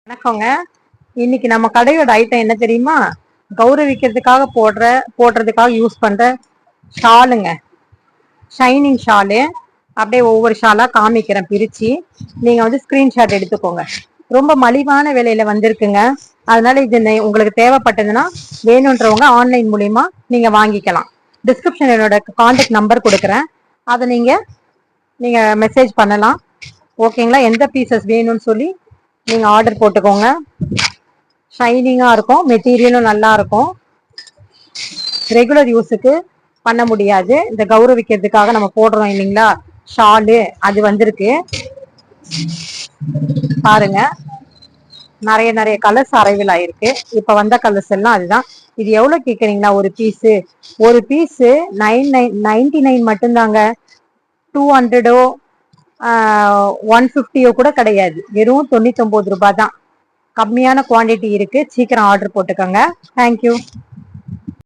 வணக்கங்க. இன்னைக்கு நம்ம கடையோட ஐட்டம் என்ன தெரியுமா? கௌரவிக்கிறதுக்காக போடுறதுக்காக யூஸ் பண்ற ஷாலுங்க. ஷைனிங் ஷாலு. அப்படியே ஒவ்வொரு ஷாலா காமிக்கிறேன் பிரிச்சு. நீங்க ஸ்கிரீன்ஷாட் எடுத்துக்கோங்க. ரொம்ப மலிவான விலையில வந்திருக்குங்க. அதனால இது உங்களுக்கு தேவைப்பட்டதுன்னா வேணுன்றவங்க ஆன்லைன் மூலியமா நீங்க வாங்கிக்கலாம். டிஸ்கிரிப்ஷன் என்னோட கான்டாக்ட் நம்பர் கொடுக்குறேன். அதை நீங்க மெசேஜ் பண்ணலாம். ஓகேங்களா? எந்த பீசஸ் வேணும்னு சொல்லி நீங்க ஆர்டர் போட்டுக்கோங்க. ஷைனிங்கா இருக்கும், மெட்டீரியலும் நல்லா இருக்கும். ரெகுலர் யூஸுக்கு பண்ண முடியாது. இந்த கௌரவிக்கிறதுக்காக நம்ம போடுறோம் இல்லைங்களா ஷாலு, அது வந்திருக்கு பாருங்க. நிறைய நிறைய கலர்ஸ் அரைவில் ஆயிருக்கு. இப்ப வந்த கலர்ஸ் எல்லாம் அதுதான். இது எவ்வளவு கேக்குறீங்களா? ஒரு பீஸு 99 மட்டும்தாங்க. 200 150 கூட கிடையாது. வெறும் 99 ரூபாய் தான். கம்மியான குவாண்டிட்டி இருக்கு. சீக்கிரம் ஆர்டர் போட்டுக்கோங்க. தேங்க்யூ.